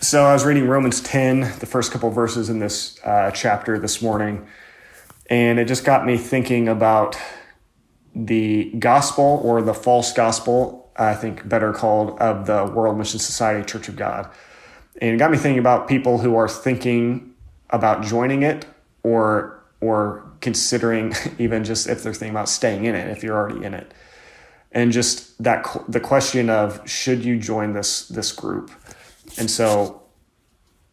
So I was reading Romans 10, the first couple verses in this chapter this morning, and it just got me thinking about the gospel, or the false gospel, I think better called, of the World Mission Society Church of God. And it got me thinking about people who are thinking about joining it, or considering even just if they're thinking about staying in it, if you're already in it. And just the question of, should you join this group? And so,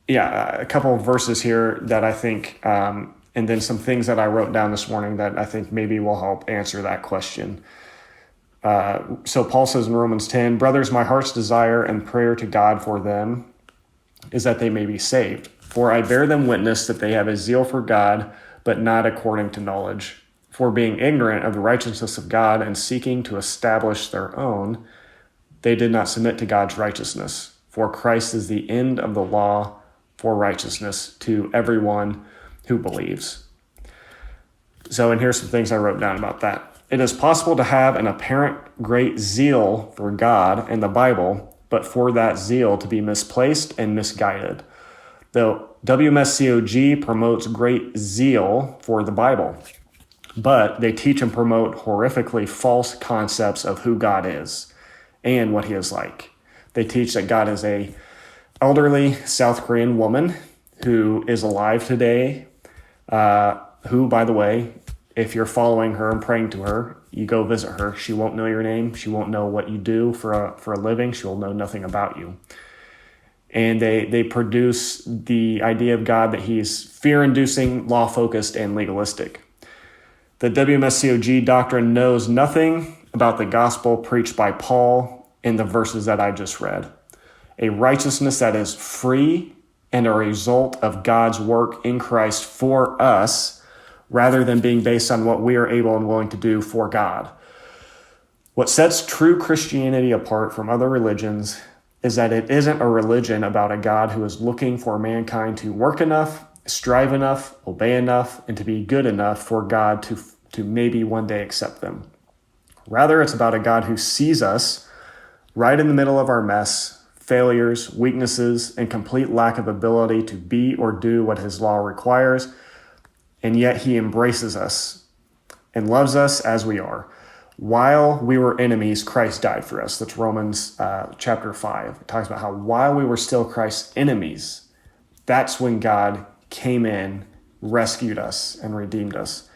a couple of verses here that I think, and then some things that I wrote down this morning that I think maybe will help answer that question. So Paul says in Romans 10, "Brothers, my heart's desire and prayer to God for them is that they may be saved. For I bear them witness that they have a zeal for God, but not according to knowledge. For being ignorant of the righteousness of God and seeking to establish their own, they did not submit to God's righteousness. For Christ is the end of the law for righteousness to everyone who believes." So, and here's some things I wrote down about that. "It is possible to have an apparent great zeal for God and the Bible, but for that zeal to be misplaced and misguided. The WMSCOG promotes great zeal for the Bible, but they teach and promote horrifically false concepts of who God is and what he is like. They teach that God is a elderly South Korean woman who is alive today, who, by the way, if you're following her and praying to her, you go visit her. She won't know your name. She won't know what you do for a living. She will know nothing about you. And they produce the idea of God that he's fear-inducing, law-focused, and legalistic. The WMSCOG doctrine knows nothing about the gospel preached by Paul in the verses that I just read. A righteousness that is free and a result of God's work in Christ for us, rather than being based on what we are able and willing to do for God. What sets true Christianity apart from other religions is that it isn't a religion about a God who is looking for mankind to work enough, strive enough, obey enough, and to be good enough for God to maybe one day accept them. Rather, it's about a God who sees us right in the middle of our mess, failures, weaknesses, and complete lack of ability to be or do what his law requires, and yet he embraces us and loves us as we are. While we were enemies, Christ died for us. That's Romans chapter 5. It talks about how while we were still Christ's enemies, that's when God came in, rescued us, and redeemed us.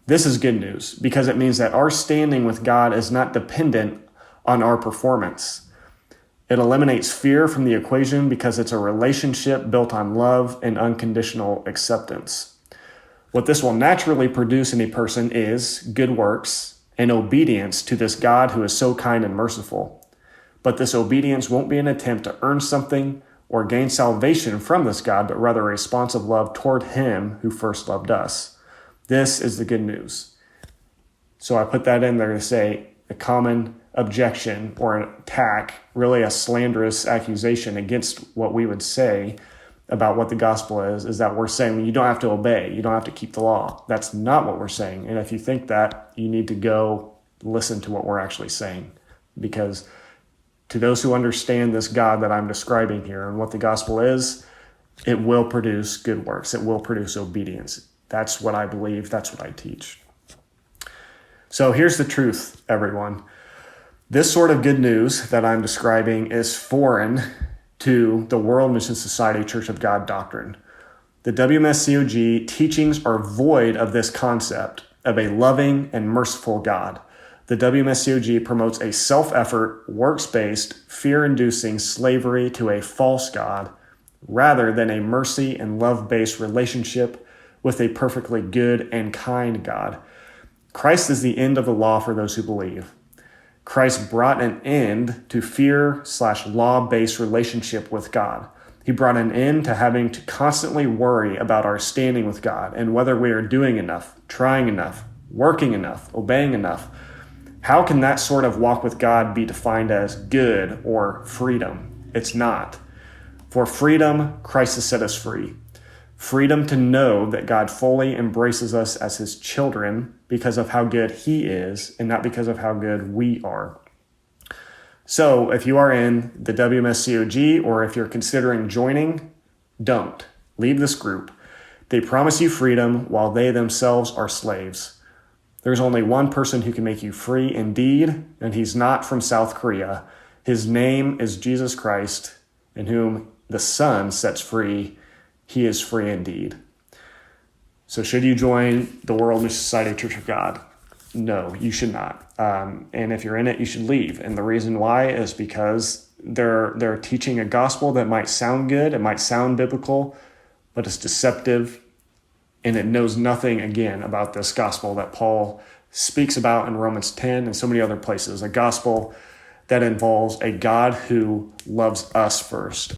This is good news because it means that our standing with God is not dependent on our performance. It eliminates fear from the equation because it's a relationship built on love and unconditional acceptance. What this will naturally produce in a person is good works and obedience to this God who is so kind and merciful. But this obedience won't be an attempt to earn something or gain salvation from this God, but rather a response of love toward him who first loved us. This is the good news. So I put that in there to say a common objection or an attack, really a slanderous accusation against what we would say about what the gospel is that we're saying you don't have to obey, you don't have to keep the law. That's not what we're saying. And if you think that, you need to go listen to what we're actually saying. Because to those who understand this God that I'm describing here and what the gospel is, it will produce good works. It will produce obedience. That's what I believe. That's what I teach. So here's the truth, everyone. This sort of good news that I'm describing is foreign to the World Mission Society Church of God doctrine. The WMSCOG teachings are void of this concept of a loving and merciful God. The WMSCOG promotes a self-effort, works-based, fear-inducing slavery to a false God rather than a mercy and love-based relationship with a perfectly good and kind God. Christ is the end of the law for those who believe. Christ brought an end to fear/law-based relationship with God. He brought an end to having to constantly worry about our standing with God and whether we are doing enough, trying enough, working enough, obeying enough. How can that sort of walk with God be defined as good or freedom? It's not. For freedom, Christ has set us free. Freedom to know that God fully embraces us as his children because of how good he is and not because of how good we are. So if you are in the WMSCOG or if you're considering joining, don't. Leave this group. They promise you freedom while they themselves are slaves. There's only one person who can make you free indeed, and he's not from South Korea. His name is Jesus Christ, in whom the Son sets free. He is free indeed. So should you join the World Mission Society Church of God? No, you should not. And if you're in it, you should leave. And the reason why is because they're teaching a gospel that might sound good, it might sound biblical, but it's deceptive, and it knows nothing, again, about this gospel that Paul speaks about in Romans 10 and so many other places, a gospel that involves a God who loves us first.